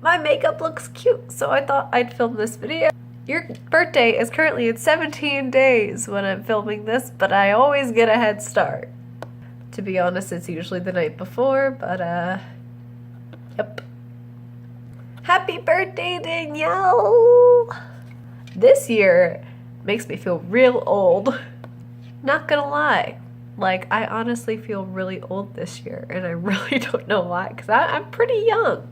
my makeup looks cute, so I thought I'd film this video. Your birthday is currently in 17 days when I'm filming this, but I always get a head start. To be honest, it's usually the night before, but yep. Happy birthday, Danielle! This year makes me feel real old. Not gonna lie. Like, I honestly feel really old this year, and I really don't know why, because I'm pretty young.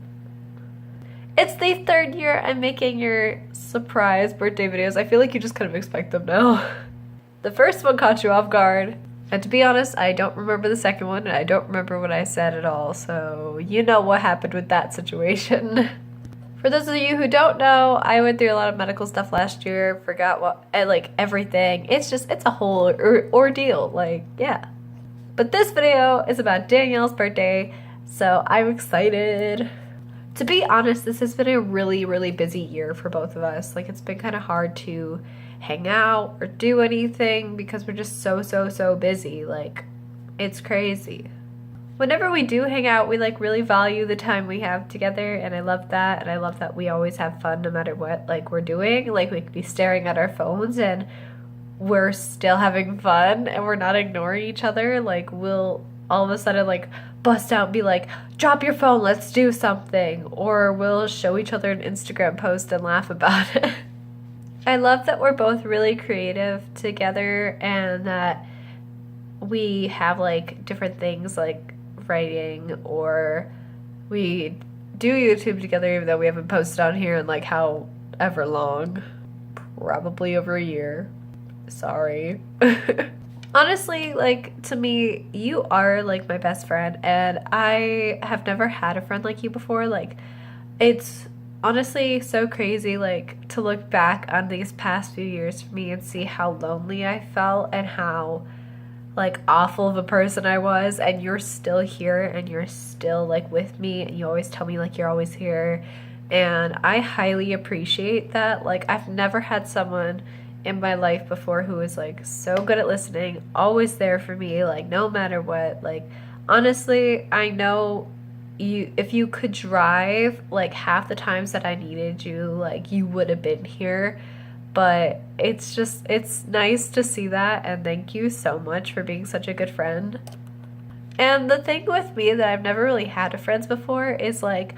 It's the third year I'm making your surprise birthday videos. I feel like you just kind of expect them now. The first one caught you off guard. And to be honest, I don't remember the second one, and I don't remember what I said at all, so you know what happened with that situation. For those of you who don't know, I went through a lot of medical stuff last year, forgot what, like, everything. It's a whole ordeal, like, yeah. But this video is about Danielle's birthday, so I'm excited. To be honest, this has been a really, really busy year for both of us. Like, it's been kind of hard to hang out or do anything because we're just so busy. Like, it's crazy. Whenever we do hang out, we like really value the time we have together, and I love that. And I love that we always have fun no matter what like we're doing. Like, we could be staring at our phones and we're still having fun and we're not ignoring each other. Like, we'll all of a sudden like bust out and be like, drop your phone, let's do something. Or we'll show each other an Instagram post and laugh about it. I love that we're both really creative together, and that we have like different things like writing, or we do YouTube together even though we haven't posted on here in like however long. Probably over a year. Sorry. Honestly, like, to me, you are like my best friend, and I have never had a friend like you before. Like, it's honestly so crazy, like, to look back on these past few years for me and see how lonely I felt and how like awful of a person I was, and you're still here and you're still like with me, and you always tell me like you're always here, and I highly appreciate that. Like, I've never had someone in my life before who was like so good at listening, always there for me, like no matter what. Like, honestly, I know you, if you could drive like half the times that I needed you, like you would have been here. But it's nice to see that, and thank you so much for being such a good friend. And the thing with me that I've never really had friends before is like,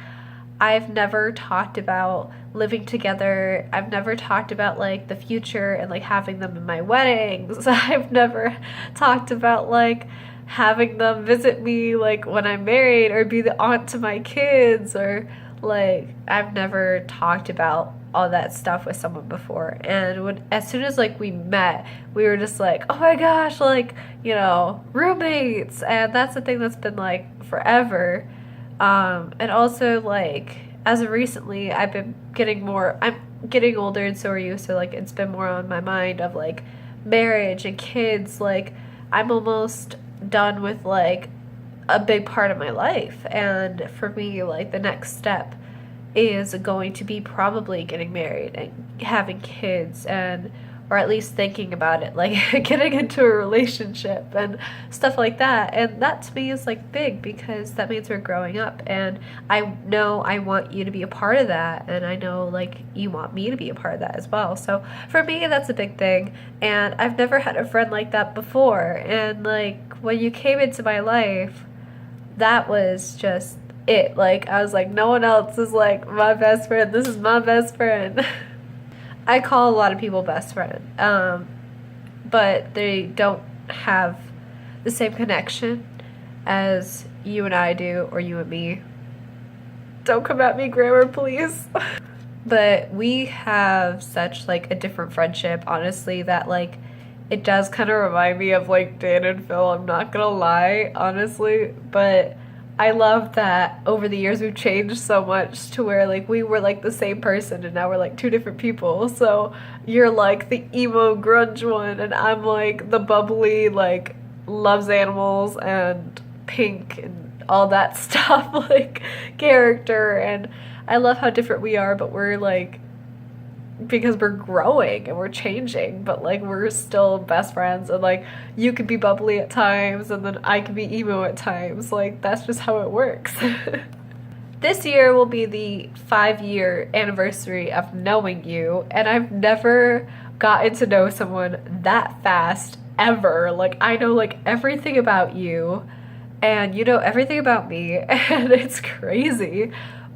I've never talked about living together. I've never talked about like the future and like having them in my weddings. I've never talked about like having them visit me like when I'm married, or be the aunt to my kids, or like, I've never talked about all that stuff with someone before. And as soon as like we met, we were just like, oh my gosh, like, you know, roommates. And that's the thing that's been like forever. And also like, as of recently, I've been I'm getting older, and so are you, so like it's been more on my mind of like marriage and kids. Like, I'm almost done with like a big part of my life, and for me, like, the next step is going to be probably getting married and having kids, and or at least thinking about it, like getting into a relationship and stuff like that. And that to me is like big, because that means we're growing up, and I know I want you to be a part of that, and I know like you want me to be a part of that as well. So for me, that's a big thing, and I've never had a friend like that before. And like, when you came into my life, that was just it. Like, I was like, no one else is like my best friend. This is my best friend. I call a lot of people best friend, but they don't have the same connection as you and I do, or you and me. Don't come at me, grammar, please. But we have such like a different friendship, honestly, that like it does kind of remind me of like Dan and Phil, I'm not gonna lie, honestly. But I love that over the years we've changed so much to where like we were like the same person, and now we're like two different people. So you're like the emo grunge one, and I'm like the bubbly, like loves animals and pink and all that stuff, like character. And I love how different we are, but we're like, because we're growing and we're changing, but like we're still best friends. And like, you could be bubbly at times, and then I could be emo at times. Like, that's just how it works. this year will be the 5-year anniversary of knowing you, and I've never gotten to know someone that fast ever. Like, I know like everything about you, and you know everything about me, and it's crazy.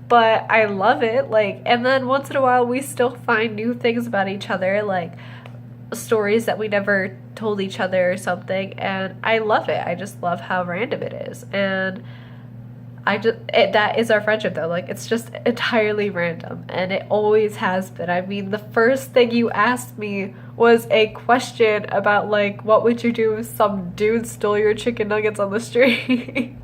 But I love it. Like, and then once in a while we still find new things about each other, like stories that we never told each other or something, and I love it. I just love how random it is. And that is our friendship though. Like, it's just entirely random, and it always has been. I mean, the first thing you asked me was a question about like, what would you do if some dude stole your chicken nuggets on the street?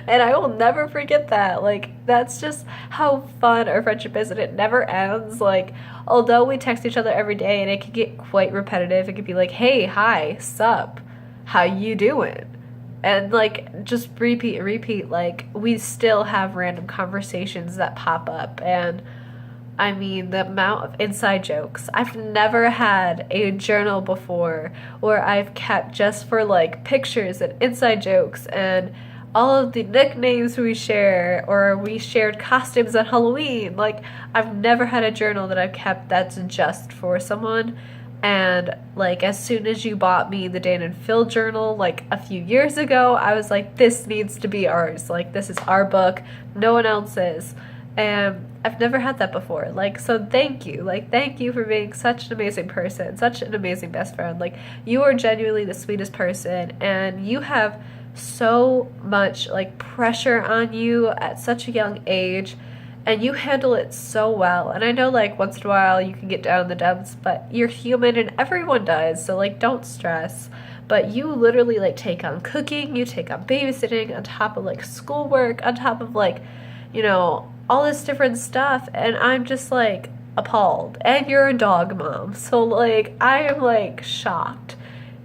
And I will never forget that. Like, that's just how fun our friendship is, and it never ends. Like, although we text each other every day and it can get quite repetitive, it could be like, hey, hi, sup, how you doing? And like, just repeat and repeat. Like, we still have random conversations that pop up. And I mean, the amount of inside jokes. I've never had a journal before where I've kept just for like pictures and inside jokes and all of the nicknames we share, or we shared costumes on Halloween. Like, I've never had a journal that I've kept that's just for someone. And like, as soon as you bought me the Dan and Phil journal like a few years ago, I was like, this needs to be ours. Like, this is our book, no one else's. And I've never had that before. Like, so thank you. Like, thank you for being such an amazing person, such an amazing best friend. Like, you are genuinely the sweetest person, and you have so much like pressure on you at such a young age, and you handle it so well. And I know like once in a while you can get down in the dumps, but you're human and everyone does, so like, don't stress. But you literally like take on cooking, you take on babysitting on top of like schoolwork, on top of like, you know, all this different stuff, and I'm just like appalled. And you're a dog mom, so like, I am like shocked.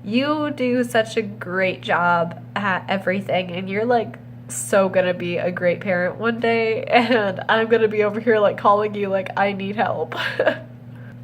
You do such a great job at everything, and you're like so gonna be a great parent one day, and I'm gonna be over here like calling you like I need help.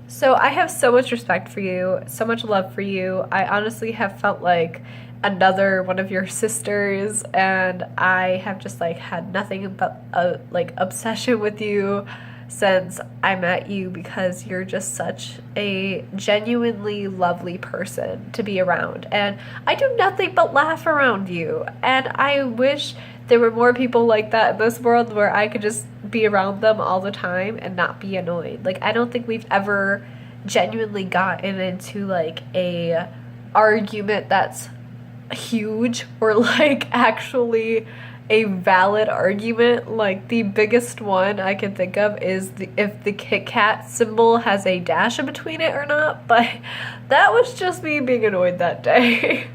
So I have so much respect for you, so much love for you. I honestly have felt like another one of your sisters, and I have just like had nothing but a like obsession with you since I met you, because you're just such a genuinely lovely person to be around, and I do nothing but laugh around you. And I wish there were more people like that in this world, where I could just be around them all the time and not be annoyed. Like, I don't think we've ever genuinely gotten into like a argument that's huge, or like actually a valid argument. Like, the biggest one I can think of is if the Kit Kat symbol has a dash in between it or not, but that was just me being annoyed that day.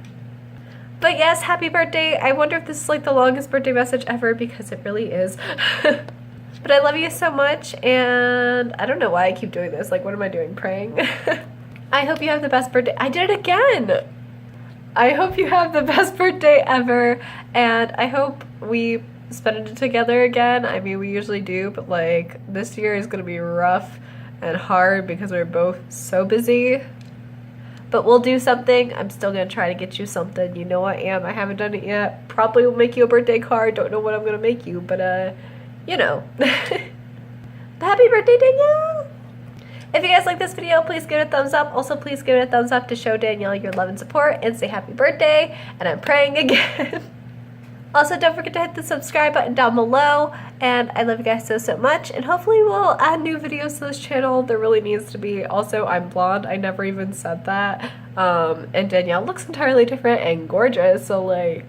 But yes, happy birthday. I wonder if this is like the longest birthday message ever, because it really is. But I love you so much, and I don't know why I keep doing this. Like, what am I doing, praying? I hope you have the best birthday. I did it again! I hope you have the best birthday ever, and I hope we spend it together again. I mean, we usually do, but like, this year is gonna be rough and hard because we're both so busy. But we'll do something. I'm still gonna try to get you something. You know I am. I haven't done it yet. Probably will make you a birthday card. Don't know what I'm gonna make you, but you know. Happy birthday, Danielle! If you guys like this video, please give it a thumbs up. Also, please give it a thumbs up to show Danielle your love and support, and say happy birthday, and I'm praying again. Also, don't forget to hit the subscribe button down below, and I love you guys so, so much, and hopefully we'll add new videos to this channel. There really needs to be. Also, I'm blonde. I never even said that. And Danielle looks entirely different and gorgeous, so like...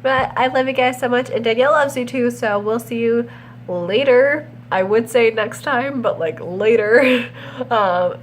But I love you guys so much, and Danielle loves you too, so we'll see you later. I would say next time, but like later. Bye!